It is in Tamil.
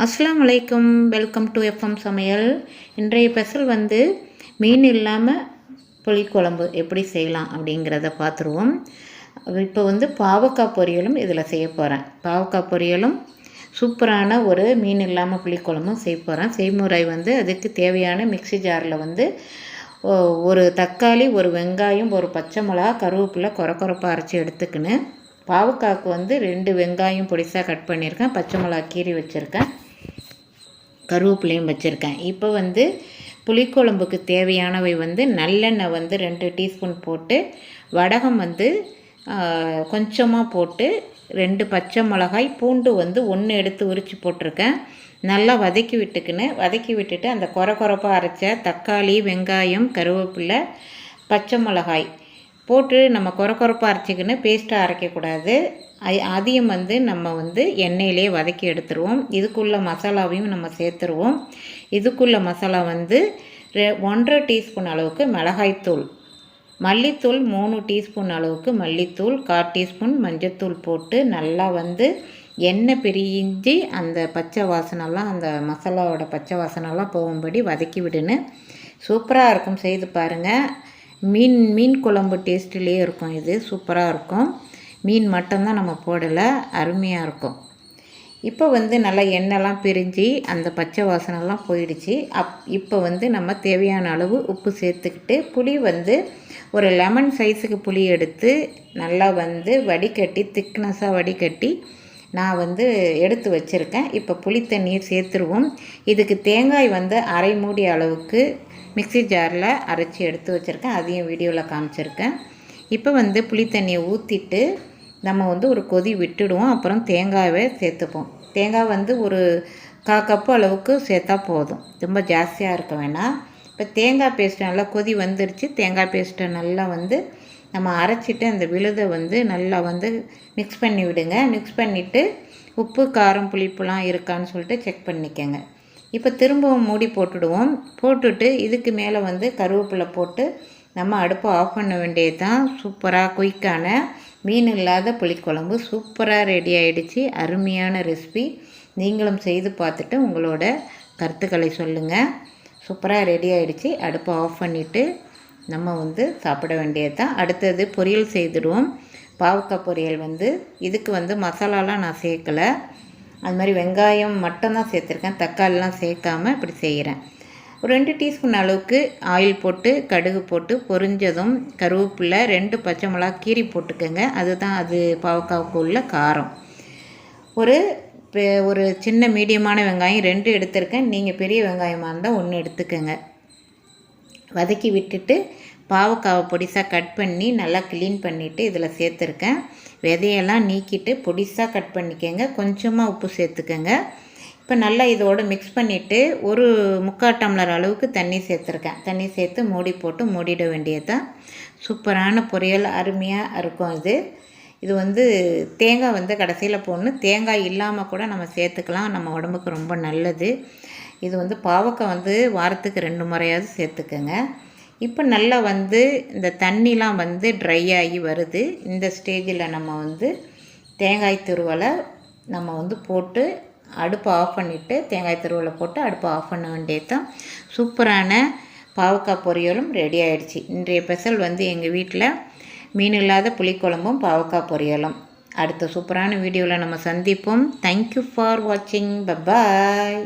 அஸ்ஸலாமு அலைக்கும். வெல்கம் டு எஃப்எம் சமையல். இன்றைய ஸ்பெஷல் வந்து மீன் இல்லாமல் புளிக்குழம்பு எப்படி செய்யலாம் அப்படிங்கிறத பார்த்துருவோம். இப்போ வந்து பாவக்காய் பொரியலும் இதில் செய்ய போகிறேன். பாவக்காய் பொரியலும் சூப்பரான ஒரு மீன் இல்லாமல் புளிக்குழம்பும் செய்ய போகிறேன். செய்முறை வந்து அதுக்கு தேவையான மிக்ஸி ஜாரில் வந்து ஒரு தக்காளி, ஒரு வெங்காயம், ஒரு பச்சை மிளகா, கருவேப்பிலை கொரப்பாக அரைச்சி எடுத்துக்கின்னு, பாவக்காய்க்கு வந்து 2 வெங்காயம் பொடிசாக கட் பண்ணியிருக்கேன், பச்சை மிளகா கீறி வச்சுருக்கேன், கருவேப்பிலையும் வச்சுருக்கேன். இப்போ வந்து புளிக்குழம்புக்கு தேவையானவை வந்து நல்லெண்ணெய் வந்து 2 டீஸ்பூன் போட்டு, வடகம் வந்து கொஞ்சமாக போட்டு, 2 பச்சை மிளகாய், பூண்டு வந்து 1 எடுத்து உரித்து போட்டிருக்கேன். நல்லா வதக்கி விட்டுட்டு அந்த கொரப்பாக அரைச்ச தக்காளி, வெங்காயம், கருவேப்பிலை, பச்சை மிளகாய் போட்டு நம்ம கொரப்பாக அரைச்சிக்கின்னு பேஸ்ட்டாக அரைக்கக்கூடாது. அதையும் வந்து நம்ம வந்து எண்ணெயிலே வதக்கி எடுத்துருவோம். இதுக்குள்ள மசாலாவையும் நம்ம சேர்த்துருவோம். இதுக்குள்ள மசாலா வந்து 1.5 டீஸ்பூன் அளவுக்கு மிளகாய்த்தூள், மல்லித்தூள் 3 டீஸ்பூன் அளவுக்கு மல்லித்தூள், 1/4 டீஸ்பூன் மஞ்சத்தூள் போட்டு நல்லா வந்து எண்ணெய் பிரிஞ்சு அந்த பச்சை வாசனைலாம், அந்த மசாலாவோட பச்சை வாசனைலாம் போகும்படி வதக்கி விடுன்னு. சூப்பராக இருக்கும், செய்து பாருங்கள். மீன் குழம்பு டேஸ்ட்டிலே இருக்கும். இது சூப்பராக இருக்கும். மீன் மட்டும்தான் நம்ம போடலை, அருமையாக இருக்கும். இப்போ வந்து நல்லா எண்ணெய்லாம் பிரிஞ்சு அந்த பச்சை வாசனைலாம் போயிடுச்சு. இப்போ வந்து நம்ம தேவையான அளவு உப்பு சேர்த்துக்கிட்டு, புளி வந்து ஒரு லெமன் சைஸுக்கு புளி எடுத்து நல்லா வந்து வடிகட்டி, திக்னஸாக வடிகட்டி நான் வந்து எடுத்து வச்சுருக்கேன். இப்போ புளி தண்ணியை சேர்த்துருவோம். இதுக்கு தேங்காய் வந்து அரை மூடி அளவுக்கு மிக்ஸி ஜாரில் அரைச்சி எடுத்து வச்சுருக்கேன், அதையும் வீடியோவில் காமிச்சிருக்கேன். இப்போ வந்து புளி தண்ணியை ஊற்றிட்டு நம்ம வந்து ஒரு கொதி விட்டுடுவோம். அப்புறம் தேங்காயை சேர்த்துப்போம். தேங்காய் வந்து ஒரு 1/4 கப்பு அளவுக்கு சேர்த்தா போதும், ரொம்ப ஜாஸ்தியாக இருக்க வேணாம். இப்போ தேங்காய் பேஸ்ட்டு நல்லா கொதி வந்துருச்சு. தேங்காய் பேஸ்ட்டை நல்லா வந்து நம்ம அரைச்சிட்டு அந்த விழுதை வந்து நல்லா வந்து மிக்ஸ் பண்ணி விடுங்க. மிக்ஸ் பண்ணிவிட்டு உப்பு, காரம், புளிப்புலாம் இருக்கான்னு சொல்லிட்டு செக் பண்ணிக்கோங்க. இப்போ திரும்பவும் மூடி போட்டுடுவோம். போட்டுட்டு இதுக்கு மேலே வந்து கருவேப்பிலை போட்டு நம்ம அடுப்பை ஆஃப் பண்ண வேண்டியது தான். சூப்பராக குயிக்கான மீன் இல்லாத புளிக்குழம்பு சூப்பராக ரெடி ஆகிடுச்சு. அருமையான ரெசிபி. நீங்களும் செய்து பார்த்துட்டு உங்களோட கருத்துக்களை சொல்லுங்கள். சூப்பராக ரெடி ஆகிடுச்சு. அடுப்பை ஆஃப் பண்ணிவிட்டு நம்ம வந்து சாப்பிட வேண்டியது தான். அடுத்தது பொரியல் செய்துடுவோம். பாவக்காய் பொரியல் வந்து இதுக்கு வந்து மசாலாலாம் நான் சேர்க்கலை. அது மாதிரி வெங்காயம் மட்டும்தான் சேர்த்துருக்கேன், தக்காளிலாம் சேர்க்காமல் இப்படி செய்கிறேன். ஒரு 2 டீஸ்பூன் அளவுக்கு ஆயில் போட்டு, கடுகு போட்டு பொரிஞ்சதும் கருவேப்பிலை, 2 பச்சை மிளகா கீரி போட்டுக்கோங்க. அதுதான் அது பாவக்காவுக்கு உள்ள காரம். ஒரு சின்ன மீடியமான வெங்காயம் 2 எடுத்திருக்கேன். நீங்கள் பெரிய வெங்காயமாக இருந்தால் 1 எடுத்துக்கோங்க. வதக்கி விட்டுட்டு பாவக்காவை பொடிசாக கட் பண்ணி நல்லா க்ளீன் பண்ணிவிட்டு இதில் சேர்த்துருக்கேன். விதையெல்லாம் நீக்கிட்டு பொடிசாக கட் பண்ணிக்கோங்க. கொஞ்சமாக உப்பு சேர்த்துக்கோங்க. இப்போ நல்லா இதோடு மிக்ஸ் பண்ணிவிட்டு ஒரு 3/4 டம்ளர் அளவுக்கு தண்ணி சேர்த்துருக்கேன். தண்ணி சேர்த்து மூடி போட்டு மூடிட வேண்டியது தான். சூப்பரான பொரியல், அருமையாக இருக்கும். இது வந்து தேங்காய் வந்து கடைசியில் போடணும். தேங்காய் இல்லாமல் கூட நம்ம சேர்த்துக்கலாம், நம்ம உடம்புக்கு ரொம்ப நல்லது. இது வந்து பாவக்காய் வந்து வாரத்துக்கு 2 முறையாவது சேர்த்துக்கோங்க. இப்போ நல்லா வந்து இந்த தண்ணிலாம் வந்து ட்ரை ஆகி வருது. இந்த ஸ்டேஜில் நம்ம வந்து தேங்காய் துருவலை நம்ம வந்து போட்டு அடுப்பை ஆஃப் பண்ணிவிட்டு, தேங்காய் துருவலை போட்டு அடுப்பை ஆஃப் பண்ண வேண்டியது தான். சூப்பரான பாவக்காய் பொரியலும் ரெடி ஆகிடுச்சு. இன்றைய ஸ்பெஷல் வந்து எங்கள் வீட்டில் மீன் இல்லாத புளிக்குழம்பும் பாவக்காய் பொரியலும். அடுத்த சூப்பரான வீடியோவில் நம்ம சந்திப்போம். தேங்க்யூ ஃபார் வாட்சிங். Bye bye.